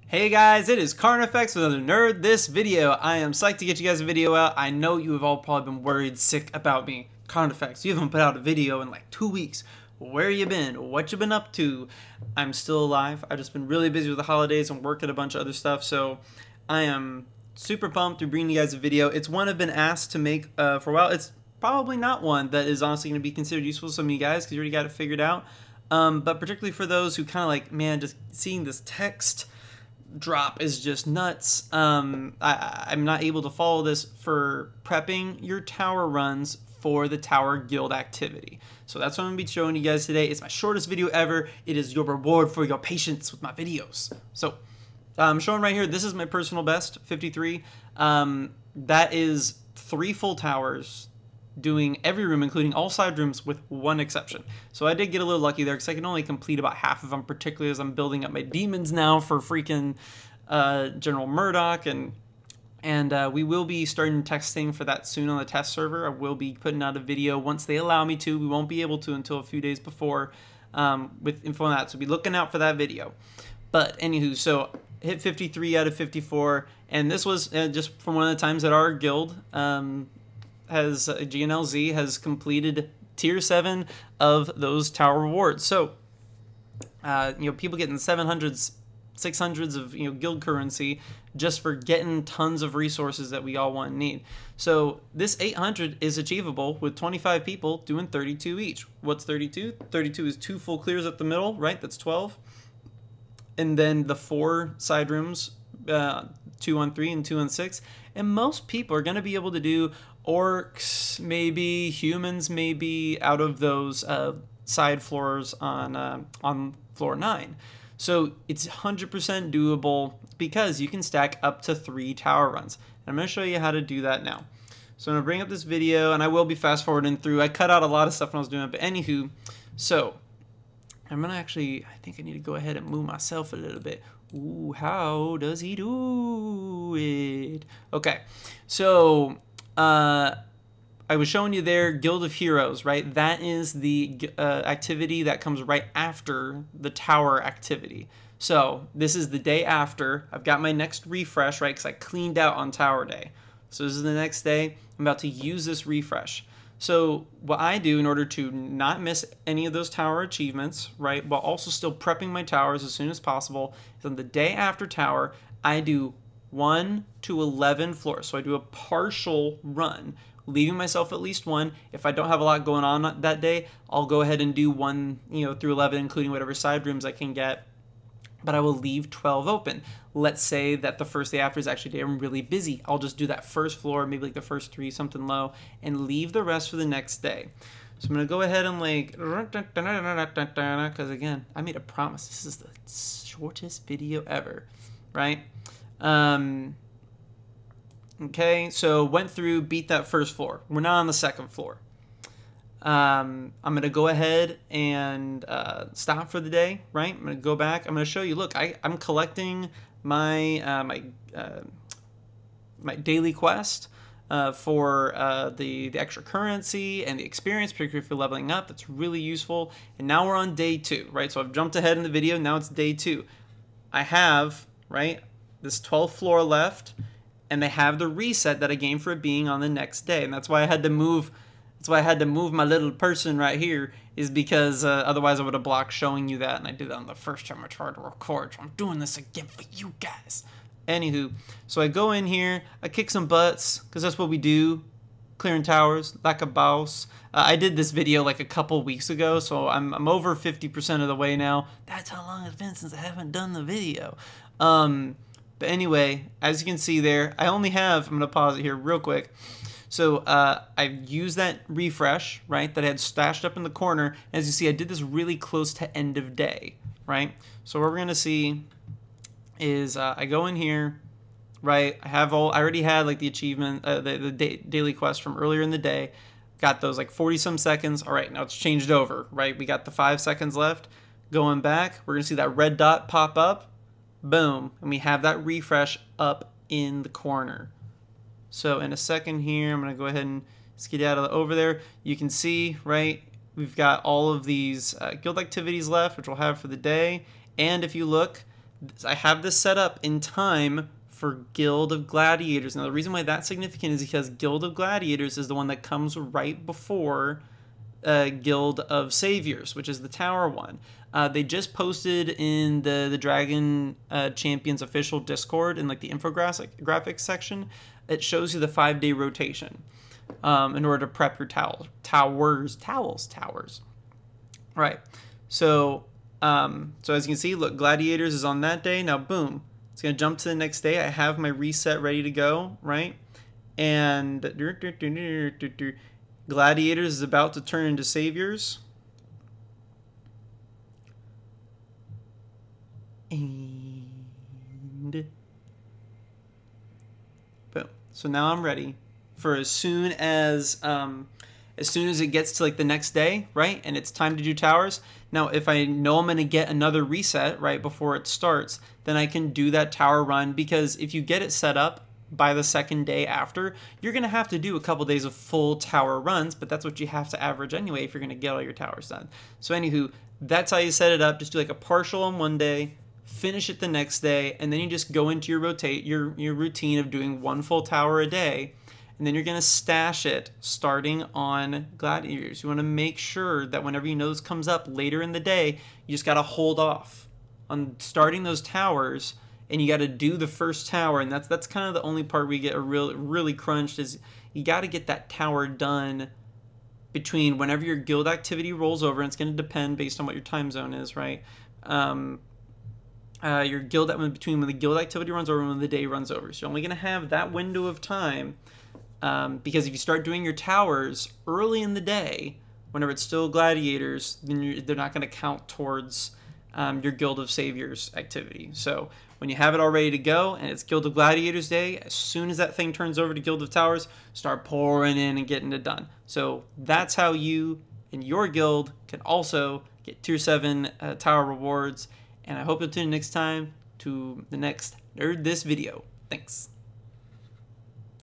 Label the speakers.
Speaker 1: Hey guys, it is Carnifex with another Nerd This video. I am psyched to get you guys a video out. I know you have all probably been worried sick about me. Carnifex, you haven't put out a video in like 2 weeks. Where you been? What you been up to? I'm still alive. I've just been really busy with the holidays and working a bunch of other stuff, so I am super pumped to bring you guys a video. It's one I've been asked to make for a while. It's probably not one that is honestly going to be considered useful to some of you guys because you already got it figured out. But particularly for those who kind of like, man, just seeing this text drop is just nuts. I'm not able to follow this for prepping your tower runs for the Tower Guild activity. So that's what I'm going to be showing you guys today. It's my shortest video ever. It is your reward for your patience with my videos. So I'm showing right here, this is my personal best, 53. That is 3 full towers, doing every room, including all side rooms with one exception. So I did get a little lucky there because I can only complete about half of them, particularly as I'm building up my demons now for freaking General Murdoch, and we will be starting testing for that soon on the test server. I will be putting out a video once they allow me to. We won't be able to until a few days before with info on that, so be looking out for that video. But anywho, so hit 53 out of 54, and this was just from one of the times that our guild GNLZ has completed tier 7 of those tower rewards. So people getting 700s, 600s of guild currency just for getting tons of resources that we all want and need. So this 800 is achievable with 25 people doing 32 each. What's 32? 32 is 2 full clears at the middle, right? That's 12. And then the 4 side rooms, 2 on 3 and 2 on 6. And most people are going to be able to do orcs, maybe humans, maybe out of those side floors on floor 9. So it's 100% doable because you can stack up to 3 tower runs. And I'm going to show you how to do that now. So I'm going to bring up this video, and I will be fast forwarding through. I cut out a lot of stuff when I was doing it, but anywho, so I'm going to actually, I think I need to go ahead and move myself a little bit. Ooh, how does he do it? Okay, so I was showing you there Guild of Heroes, right? That is the activity that comes right after the tower activity. So this is the day after. I've got my next refresh, right? Because I cleaned out on Tower Day. So this is the next day. I'm about to use this refresh. So what I do in order to not miss any of those tower achievements, right, while also still prepping my towers as soon as possible, is on the day after tower, I do 1 to 11 floors. So I do a partial run, leaving myself at least 1. If I don't have a lot going on that day, I'll go ahead and do 1, through 11, including whatever side rooms I can get. But I will leave 12 open. Let's say that the first day after is actually a day I'm really busy. I'll just do that first floor, maybe like the first 3, something low, and leave the rest for the next day. So I'm going to go ahead and because again, I made a promise. This is the shortest video ever, right? Okay, so went through, beat that first floor. We're not on the second floor. I'm going to go ahead and stop for the day, right? I'm going to go back. I'm going to show you, look, I'm collecting my my daily quest for the extra currency and the experience, particularly for leveling up. That's really useful. And now we're on day 2, right? So I've jumped ahead in the video. Now it's day 2. I have, right, this 12th floor left, and they have the reset that I gained for it being on the next day. And that's why I had to move. That's why I had to move my little person right here, is because otherwise I would have blocked showing you that, and I did that on the first time I tried to record, so I'm doing this again for you guys. Anywho, so I go in here, I kick some butts, because that's what we do, clearing towers, like a boss. I did this video like a couple weeks ago, so I'm over 50% of the way now. That's how long it's been since I haven't done the video. But anyway, as you can see there, I only have, I'm going to pause it here real quick. So I used that refresh, right, that I had stashed up in the corner. As you see, I did this really close to end of day, right? So what we're going to see is I go in here, right? I already had like the achievement, the daily quest from earlier in the day. Got those like 40-some seconds. All right, now it's changed over, right? We got the 5 seconds left. Going back, we're going to see that red dot pop up. Boom. And we have that refresh up in the corner. So in a second here, I'm going to go ahead and skedaddle over there. You can see, right, we've got all of these guild activities left, which we'll have for the day. And if you look, I have this set up in time for Guild of Gladiators. Now, the reason why that's significant is because Guild of Gladiators is the one that comes right before Guild of Saviors, which is the tower one. They just posted in the Dragon Champions official Discord in like the infographics section. It shows you the 5-day rotation in order to prep your towers. Right. So so as you can see, look, Gladiators is on that day. Now, boom, it's gonna jump to the next day. I have my reset ready to go, right? And Gladiators is about to turn into Saviors. And boom. So now I'm ready for as soon as it gets to like the next day, right? And it's time to do towers. Now, if I know I'm going to get another reset right before it starts, then I can do that tower run, because if you get it set up by the second day after, you're going to have to do a couple days of full tower runs, but that's what you have to average anyway if you're going to get all your towers done. So anywho, that's how you set it up. Just do like a partial on one day, finish it the next day, and then you just go into your your routine of doing one full tower a day. And then you're going to stash it starting on Gladiators. You want to make sure that whenever you know this comes up later in the day, you just got to hold off on starting those towers, and you got to do the first tower. And that's kind of the only part we get really crunched, is you got to get that tower done between whenever your guild activity rolls over, and it's going to depend based on what your time zone is, right? Your guild between when the guild activity runs over and when the day runs over. So you're only going to have that window of time. Because if you start doing your towers early in the day, whenever it's still Gladiators, then they're not going to count towards your Guild of Saviors activity. So when you have it all ready to go and it's Guild of Gladiators day, as soon as that thing turns over to Guild of Towers, start pouring in and getting it done. So that's how you and your guild can also get Tier 7 tower rewards. And I hope you'll tune in next time to the next Nerd This video. Thanks.